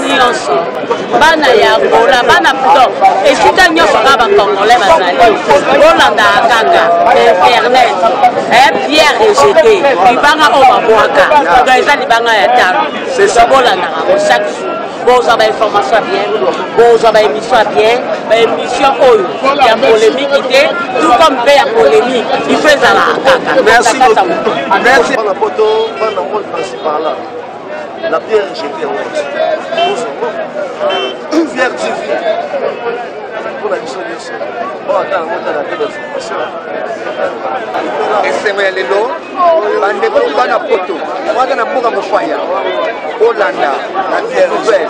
nyonso bana ya Angola bana plutôt esika nyonso ka bakongolais bazali bolanda kaka internet Pierre rejeté libanga oyo babwaka donc eza libanga ya talo bolandaka ko chaque jour bozwa bainformation bien bozwa baémission bien baémission oyo ya polémique te tout comme mpe ya polémique il faut ezala kaka merci bana poto bana mole principal là la pierre rejetée en haut Pierre TV pour la mission nyonso oyo ata nango tala te bainformation esengo ya lelo bandeko bana poto mwaka na mboka mopaya olanda na nouvelle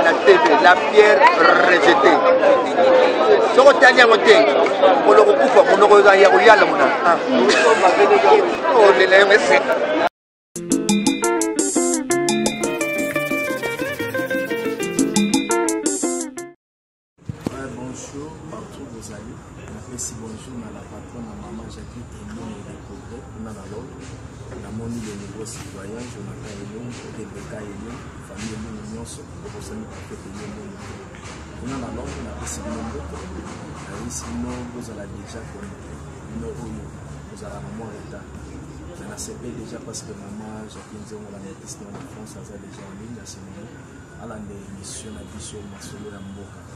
na tv la pierre rejetée soko tani yango te moloko kufa monoko ya koyala mona olela yo ese. Bonjour, partout vous allez. Merci, bonjour à la patronne, à maman Jacqueline Elon et les progrès. On a la loi. On a moni les nouveaux citoyens, Jonathan Elon, Rebecca Elon, famille Elon, Union, pour ça nous fait payer mon niveau. On a la loi, on a aussi mon vote. Sinon, vous allez déjà connecté. Vous allez à maman retard. Je n'ai pas déjà parce que maman Jacqueline Elon, la maîtrise de la France, elle a déjà en ligne à ce moment. Elle a une émission à Bissau, Masolo, la Mboka.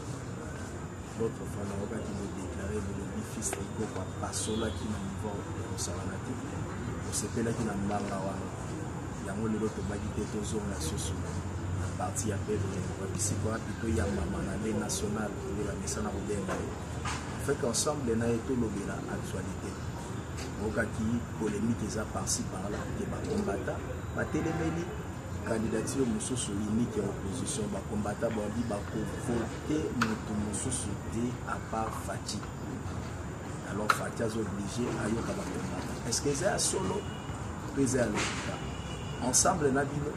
L'autre fois, on a déclaré le fils de Gokwa Pasola qui n'a pas de Salanati. On s'est fait là qui n'a pas de Lawan. Il y a un autre qui était aux zones la partie appelle le Bissikoa, puis il y a Mamanade nationale de la Messana Robert. En fait, ensemble, on a été lobé la actualité. On a qui polémique par-ci par-là, qui est combattant, la télémélie. Candidature mususu unique ya opposition ba combattant ba bi ba ko voter mutu mususu de à part Fati. Alors Fati a obligé à yoka ba combattant. Est-ce que c'est à solo pesé à l'hôpital ensemble na bino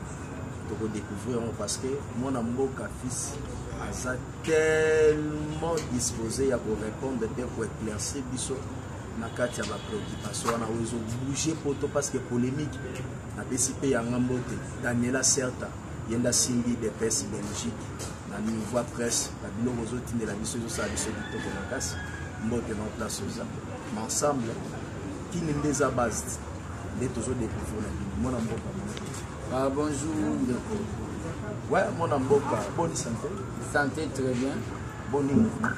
to découvrir parce que mon amboka fils a tellement disposé à répondre pour éclaircir biso na kati ya ba préoccupation na ozo bouger poto parce que polémique na BCP ya ngambote Daniela Certa yenda simbi de presse Belgique na niveau presse la biloko zotinde la biso zo sa biso kitoko makasi mbote na place oza mais ensemble qui n'est pas base de toujours découvrir la mon amboka. Bonjour Ndeko. Ouais, mon amboka, bonne santé. Santé très bien. Bon mouvement.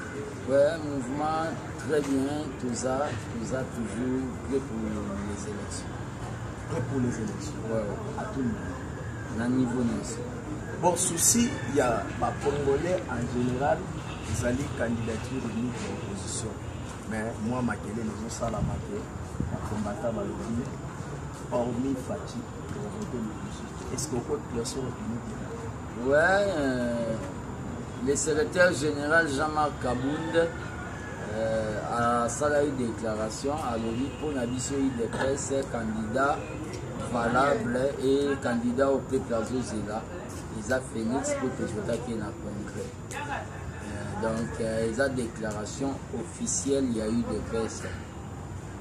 Ouais, mouvement très bien, tout ça toujours prêt pour les élections. Prêt pour les élections. Ouais, à tout le monde. À niveau national. Bon, souci, il y a pas Congolais en général, ils allaient candidature unique de l'opposition. Mais moi, ma quelle nous ça la maquille, la combattant va le dire, hormis Fati, pour voter l'opposition. Est-ce qu'on peut placer unique? Ouais, le secrétaire général Jean-Marc Kabound a salarié déclaration à l'ONU pour l'habitude de presse candidat valable et candidat au peuple Azozela. Ils ont Phoenix pour que je vote qui est dans le congrès. Donc, ils ont déclaration officielle, il y a eu de presse.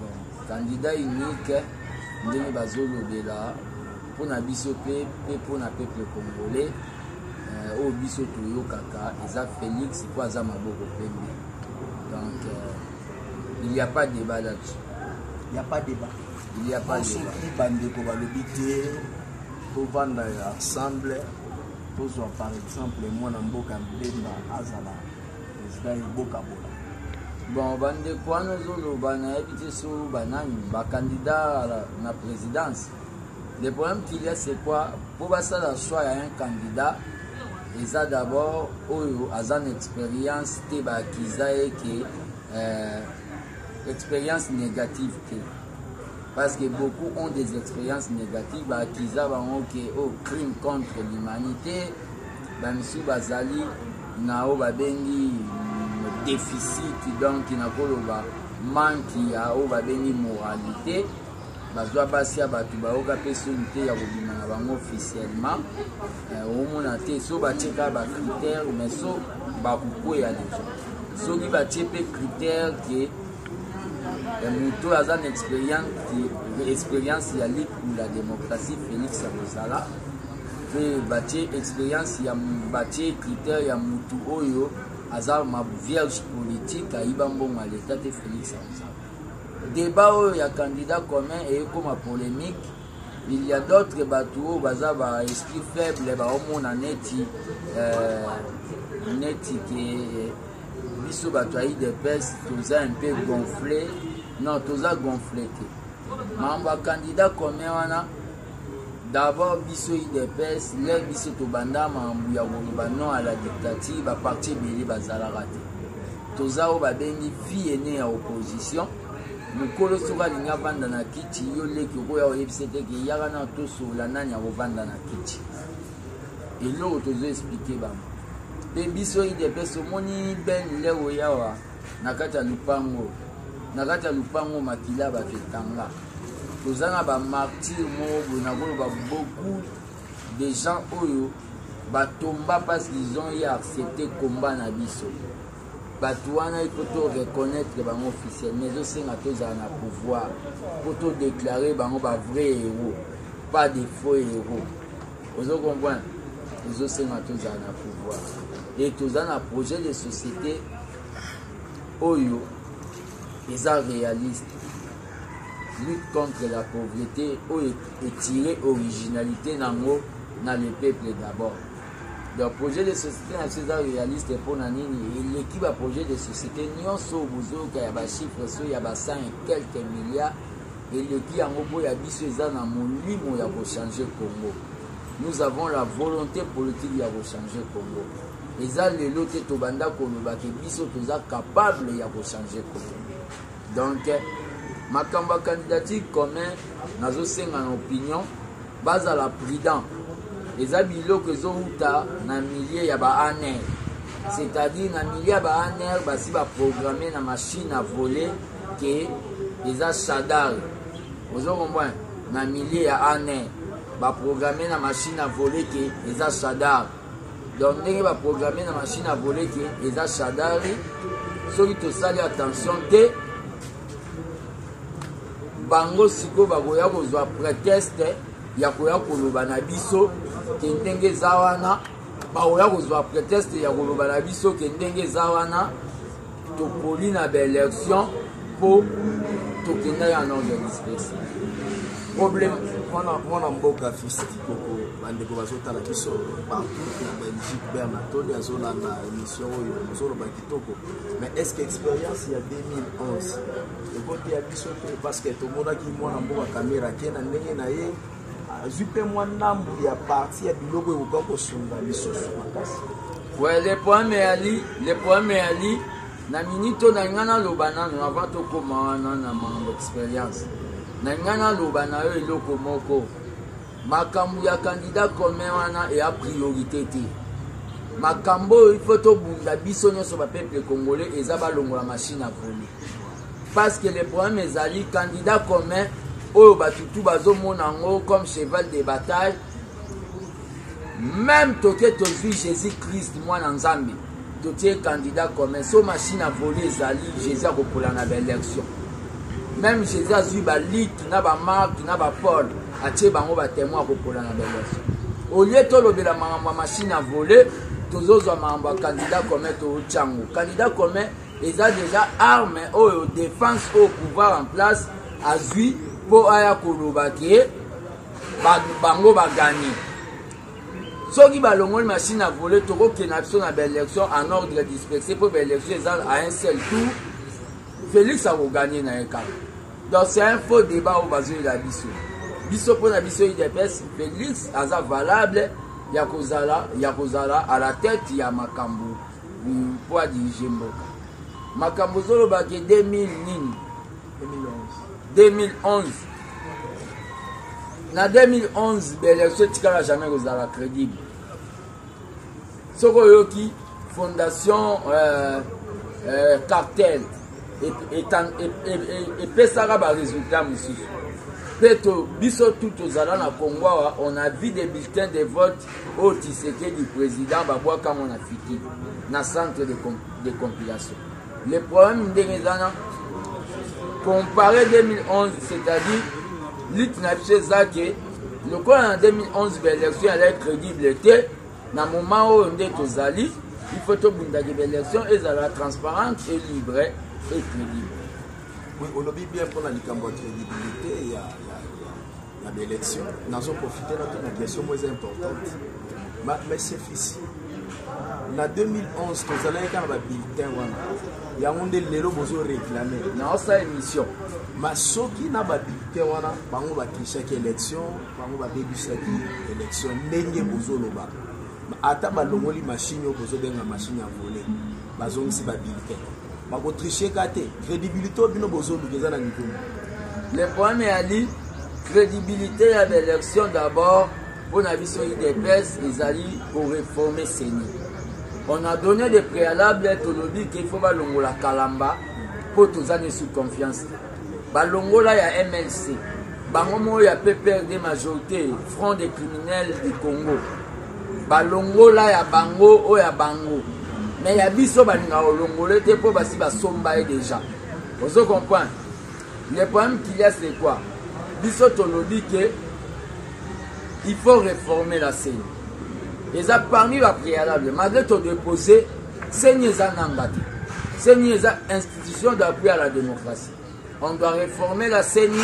Bon, candidat unique, Ndenge Bazolo Bela, pour l'habitude pour le peuple congolais. Au biso toyo kaka eza Félix pour azama boko pembe. Donc il n'y a pas de débat là-dessus. Il n'y a pas de débat. Il n'y a pas de débat. Bandeko balobité to vanda ensemble to zo par exemple moi na mboka mbemba azala président boka bola. Bon bandeko wana zoloba na ebité so banani ba candidat à la présidence. Le problème qu'il y a c'est quoi pour passer la choix à un candidat. Ils ont d'abord une expérience expérience négative parce que beaucoup ont des expériences négatives qui ont crime contre l'humanité bamisu bazali nao babengi déficit donc na koloba manque ya o babengi moralité bazwa basi ya batu baoka pe solité ya kobima na bango officiellement omona te so batieka ba critère mais so bakukwea déjà soki batie pe critère ke moto aza na expérience ya lutte pour la démocratie Félix Abozala pe batie expérience ya batie critère ya mutu oyo aza ma vierge politique ayiba mbongo à l'état de Félix Anzala. Débat oyo ya candidat commun et comme polémique, il y a d'autres bateaux baza ba esprit faible ba omona neti que biso bato ayi de pes toza un peu gonflé, non toza gonflé te. Mamba candidat commun wana d'abord biso IDPS les biso to banda mambu ya koloba non à la dictature ba parti belé bazalaka te. Toza o ba bengi fille aînée ya opposition. Mukolo soka linga vanda na kiti yo leki okoya oyebise te ke yaka na tosola nani ya kovanda na kiti. Eloko tozo expliquer bango. Pe biso IDPS omoni ben leo yawa na kati ya lupango. Na kati ya lupango makila baketanga. Tozana ba martyr mo na koloba beaucoup de gens oyo batomba parce qu'ils ont y accepté combat na biso. Batouana il faut reconnaître bango officiel mais aussi na tozana na pouvoir pour tout déclarer bango ba vrai héros pas des faux héros. Vous comprenez? Ils aussi na tozana na pouvoir et tozana projet de société oyo ils sont réalistes. Lutte contre la pauvreté ou étirer originalité dans le peuple d'abord. Donc projet de société nationale réaliste pour Nanini et l'équipe à projet de société n'y so bozo qui a ba chiffre so ya ba 100 et quelques milliards et l'équipe en gros ya biso za na molimo ya pour changer Congo. Nous avons la volonté politique ya pour changer Congo. Et ça les loté to banda ko ba ke biso toza capable ya pour changer Congo. Donc ma candidature commun nazo senga en opinion base à la prudent les habilo que zoruta na milieu ya ba aner c'est-à-dire na milieu ya ba aner basi ba programmer na machine à voler que les achadar vous comprenez na milieu ya aner ba programmer na machine à voler que les achadar donc ndenge ba programmer na machine à voler que les achadar soki to sali attention te bango siko bakoya kozwa prétexte ya koya koloba na biso ke ndenge za wana bakoya kozwa prétexte ya koloba na biso ke ndenge za wana tokoli na baélection mpo tokenda ya na organisation problème mwana mboka Fisti Koko bandeko bazotala biso partout na Belgique Bernatoli azolanda émission oyo ozoloba kitoko mais est-ce que expérience ya 2011 ekote ya biso te parce que tomonaki mwana mboka caméra kena ndenge na ye azwi mpe mwa ndambu ya parti ya biloko ekoka kosunga lisusu makasi. Ouais, le problème ali na minito na ngana lobana no avant to koma na mambo expérience na ngana lobana yo eloko moko makambo ya candidat commun wana et a priorité te makambo il faut to bunda biso nyonso ba peuple congolais eza balongola machine à voler parce que le problème ezali candidat commun oyo batutu bazomona ngo comme cheval de bataille même toke tozwi Jésus-Christ mwana nzambe totie candidat commun so machine à voler ezali Jésus akopola na baélection même Jésus azwi balik na bamark na bapole atie bango batémoin akopola na baélection au lieu tolobela makambo ya machine à voler tozozwa makambo ya candidat commun tochango candidat commun eza déjà arme oyo défense au pouvoir en place azwi po aya koloba ke bango bagani soki balongoli machine à voler tokokenda biso na baélection en ordre dispersé po baélection eza à un seul tour Félix akoganye na ye kaka donc c'est un faux débat oyo bazoyela biso mpo na biso IDPS Félix aza valable ya kozala à la tête ya makambo po adirige mboka makambo zolobaki 2011 na 2011 l'élection tikala jamais kozala crédible soko yoki fondation cartel et pesaka ba résultat mosusu peto biso tout ozala na Congo on a vu des bulletins de vote au Tshisekedi du président babwaka mon afiki na centre de compilation. Le problème de comparé 2011, c'est-à-dire lutte na chez Zake Le quoi en 2011, l'élection elle est crédible. Dans le moment où on est aux alliés, il faut que l'élection soit transparente et libre et crédible. Oui, on a bien pour la crédibilité, il y a l'élection. Nous avons profité de la question moins importante. Mais c'est difficile. En 2011, nous avons un bulletin. Il y a un des léros qui ont réclamé. Dans cette émission. Mais ceux qui n'ont pas bulletin, ils ont chaque élection, ils ont chaque élection. Ils ont ata balongoli machine okozo benga machine ya voler bazongisi ba bulletin bako tricher kate crédibilité bino bozo lukeza na niveau. Le problème est ali crédibilité à l'élection d'abord pour la vision IDPS ils allaient pour réformer CENI. On a donné des préalables à Tolobi qu'il faut balongola Kalamba pour tous années sous confiance. Balongola ya MLC. Bangomo ya PPRD majorité Front des criminels du Congo. Balongo la ya bango o ya bango mais ya biso balinga olongole te po basi basomba déjà. Vous comprenez? Le problème qu'il y a c'est quoi? Biso tolobi que il faut réformer la CENI. Et ça parmi la préalable malgré tout déposer CENI eza nangati. CENI eza institution d'appui à la démocratie. On doit réformer la CENI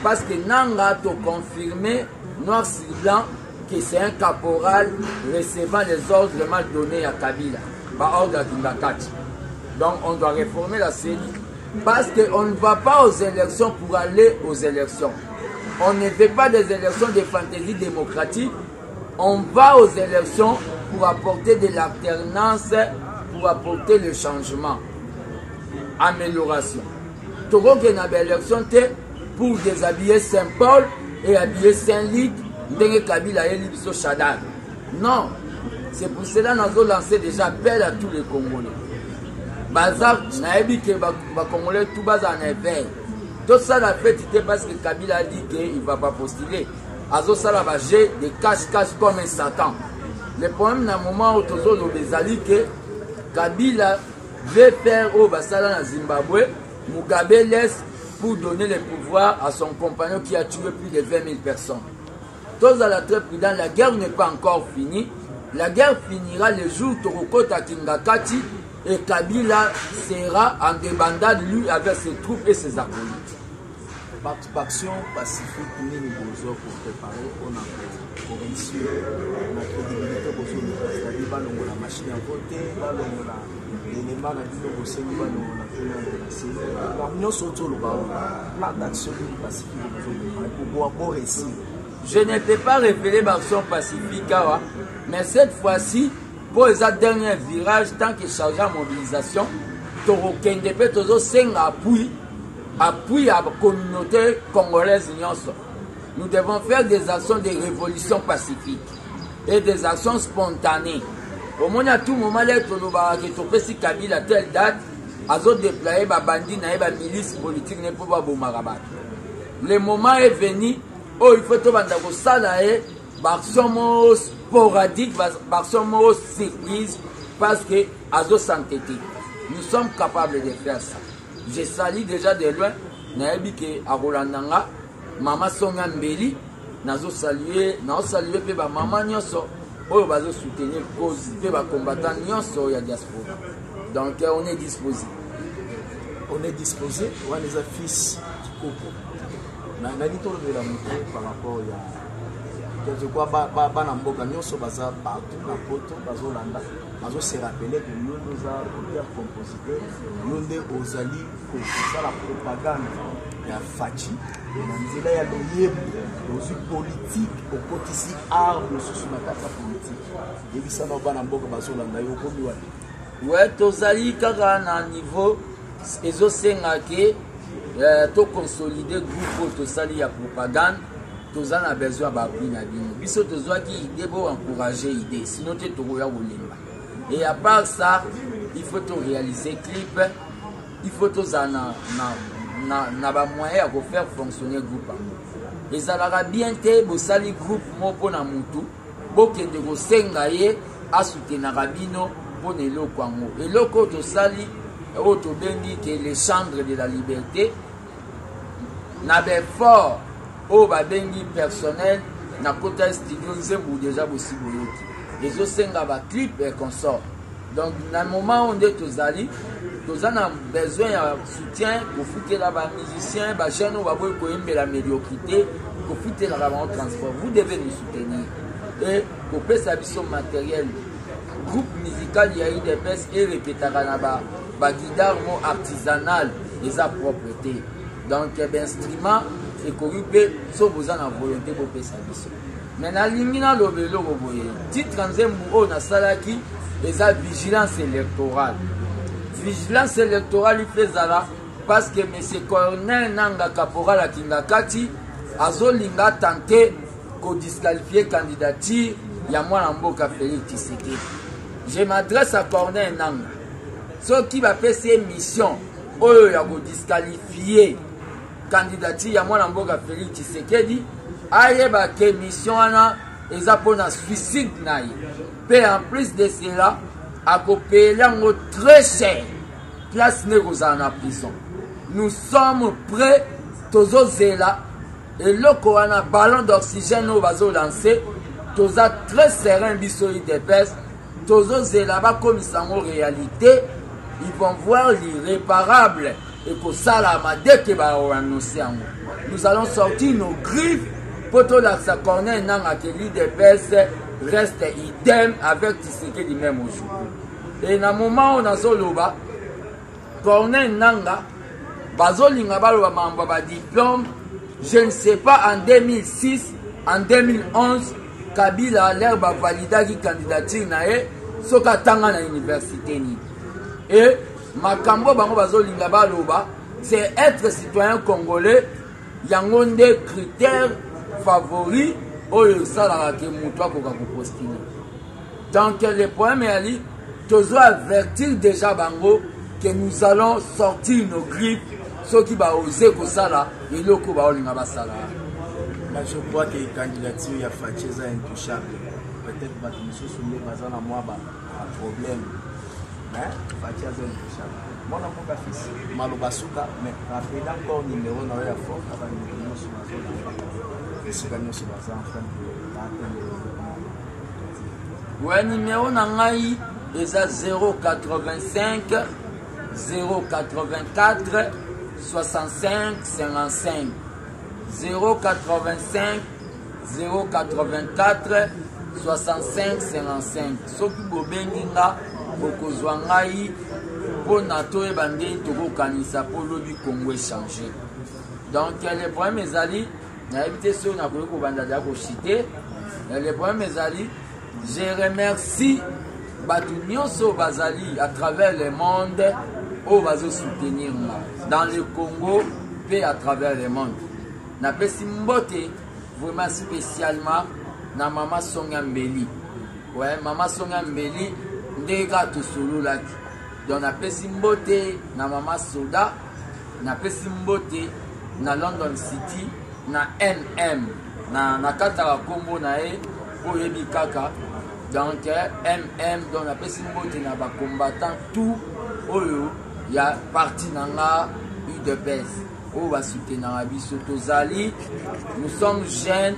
parce que nanga to confirmer noir sur blanc que c'est un caporal recevant les ordres mal donnés à Kabila, par ordre à Kimbakati. Donc on doit réformer la CENI parce qu'on ne va pas aux élections pour aller aux élections. On ne fait pas des élections de fantaisie démocratique, on va aux élections pour apporter de l'alternance, pour apporter le changement, amélioration. Tout le monde qui a une élection pour déshabiller Saint-Paul et habiller Saint-Luc. Non, c'est pour cela que nous avons lancé déjà appel à tous les Congolais. Bazar, nous avons dit que les Congolais tout bas en éveil. Tout ça l'a fait parce que Kabila a dit qu'il ne va pas postuler. Azo ça l'a bagé des cache-cache comme un Satan. Le problème dans le moment où nous avons dit que Kabila veut faire au Basala en Zimbabwe, Mugabe laisse pour donner le pouvoir à son compagnon qui a tué plus de 20 000 personnes. Tous à la très prudent, la guerre n'est pas encore finie. La guerre finira le jour où Torokota Kingakati et Kabila sera en débandade, lui, avec ses troupes et ses acolytes. Action pacifique, nous avons pour préparer, on a pour réussir la crédibilité pour c'est-à-dire la machine à voter, l'élément de plan d'action pacifique pour pouvoir réussir. Je ne peux pas révéler l'action pacifique, mais cette fois-ci, pour les derniers virages, tant que chargé en mobilisation, appui à la communauté congolaise. Nous devons faire des actions de révolution pacifique et des actions spontanées. Au moins, à tout moment, si Kabila à telle date, à déployer des bandits, des milices politiques, le moment est venu. Oh, il faut que ça action sporadique, action surprise, parce que azo synthétique. Nous sommes capables de faire ça. Je salue déjà de loin, naebi que à Rolandanga, maman Songa Mbeli, nazo saluer pe ba maman nyonso, oh bazo soutenir cause pe ba combattant nyonso ya diaspora. Donc on est disposé. On est disposé, on est des fils Koko. Nani to le la montrer par rapport à je crois bana mboka nyonso baza partout na poto bazolanda bazo se rappeler que nous nous a auteur compositeur nous ozali ko ça la propagande ya fachi na nzela ya loyembo ozu politique okotisi arbre sous na kata politique ebisa na bana mboka bazolanda yo komi wa ouais tozali kaka na niveau ezosenga ke to consolider groupe to sali ya propagande tous en a besoin d'appui na bino biso tozwa ki idée pour encourager idée sinon te tokoya kolemba et à part ça il faut to réaliser clip il faut to na ba moyen pour faire fonctionner groupe et ça la bien te bo sali groupe moko na mutu bokende ko senga ye a soutenir bino pour ne lokwango et loko to sali o to bengi que les chambres de la liberté na be fort au babengi personnel na kota studio nzembo déjà aussi boyoki les osenga ba clip et consort donc na moment on est tozali tozana besoin de soutien pour foutre là ba musiciens ba jeunes ou ba boy ko la médiocrité pour foutre là ba transport vous devez nous soutenir et pour payer sa biso matériel groupe musical ya IDPS et répétera na ba guitare mo artisanal les a propreté donc instrument et corrupé so vous en volonté pour payer sa biso mais na lingina lobelo ko boye titre nzembu o na salaki les a vigilance électorale. Vigilance électorale, il fait ça parce que M. Cornel Nanga Caporal à Kingakati a zolinga tenté de disqualifier candidature Yamwa Namboka Félix Tshisekedi. Je m'adresse à Cornel Nanga. Ce qui va faire ces missions, il a disqualifier candidature Yamwa Namboka Félix Tshisekedi. Ayeba que mission est pour un suicide. Et en plus de cela, à copier très cher, place négociée en prison. Nous sommes prêts, tous là, et le corona ballon d'oxygène nous va lancer, tous très serein bisoïde d'épaisse, tous là-bas comme ils sont en réalité, ils vont voir l'irréparable et que ça la dès que va annoncer. Nous allons sortir nos griffes pour tout la Cornel Nanga qui l'épaisse. Reste idem avec Tshisekedi même aujourd'hui. Et dans le moment où on a Zoloba, Cornel Nanga, Bazolinga Baloba Mamba diplôme, je ne sais pas en 2006, en 2011, Kabila a l'air de valider la candidature nae, soka tanga na université ni. Et Makambo Bango Bazolinga Baloba, c'est être citoyen congolais, yangonde critères favoris. Donc le problème est toujours avertir déjà Bango que nous allons sortir nos griffes, ceux qui vont oser que ça là, et le coup va olinga basala. Je crois que les candidatures y a Fatcheza intouchable. Peut-être que nous sommes basés à moi un problème. Mais Fatcheza intouchable. Moi non pas fils. Malobasuka mais rappelez encore numéro dans la force avant nous sur la zone. Ouais, numéro nangai est à 085 084 65 55 085 084 65 55. Ce qui bobenginga bokozwa ngai pour nato et bandé toko kanisa pour le Congo changer. Donc les problèmes ali le problème je remercie Batunyoso Bazali à travers le monde où va se soutenir dans le Congo et à travers le monde. Na pesimbote vraiment spécialement na Mama Songa Mbeli. Ouais, Mama Songa Mbeli ndeka to solo laki. Donc na pesimbote na Mama Soda, na pesimbote na London City. Na MM na katara kombo na e po yebi kaka donc MM donc la pesi mbote na ba combattant tout oyo ya parti nanga UDPS o ba soutenir biso tozali nous sommes jeunes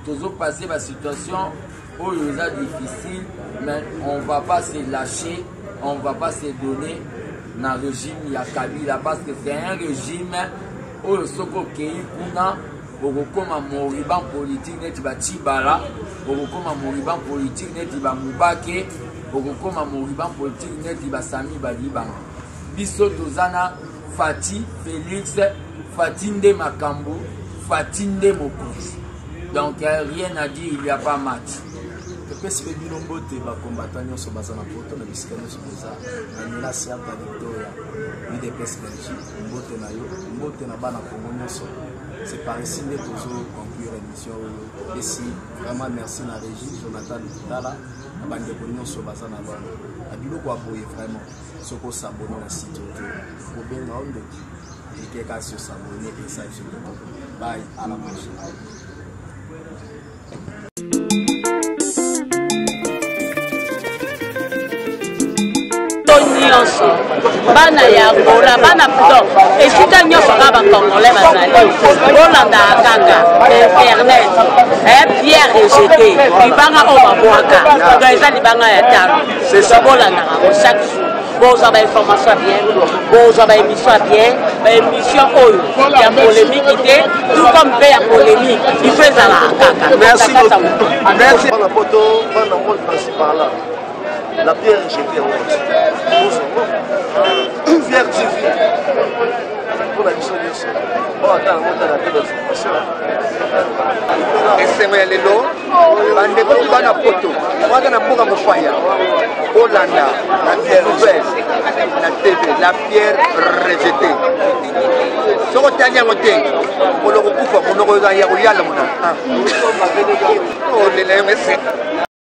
tozo passer la situation oyo est difficile mais on va pas se lâcher on va pas se donner na régime ya Kabila parce que c'est un régime oyo soko kei kuna Okokoma moriban politique neti ba Tibala, okokoma moriban politique neti ba Mubake, okokoma moriban politique neti ba Sami Badibanga. Biso tozana Fati Félix, Fatinde Makambo, Fatinde Mokonzi. Donc rien à dire, il n'y a pas match. Pesi be bilombo te ba combattant nyonso bazana poto na bisika nyonso boza na la siapa Victoria ni de pesi Belgique mbote na yo mbote na bana Congo nyonso c'est par ici que nous allons conclure l'émission ici vraiment merci na régie Jonathan Tala na bande bonno so bazana bana abilo kwa boye vraiment soko s'abonner na site ko benga onde et quelqu'un se s'abonner et ça je bye à la prochaine. nyonso bana ya ngola bana plutôt esika nyonso kaka bacongolais bazali bolanda kaka internet pierre rejeté libanga oyo babwaka donc eza libanga ya talo bolandaka ngo chaque jour bozwa bainformation ya bien bozwa baémission ya bien baémission oyo ya polémique te tout comme mpe ya polémique il faut ezalaka kaka. Merci beaucoup. Merci. Bana poto bana mole principal là. La pierre jetée en haut. Pierre TV. Pour la mission de ça. Bon, attends, on a la télévision. esengo ya lelo bandeko bana poto waza na mboka mofaya olanda na nouvelle na tv la pierre rejetée soko tani yango te moloko kufa monoko ya koyala mona olela yango ese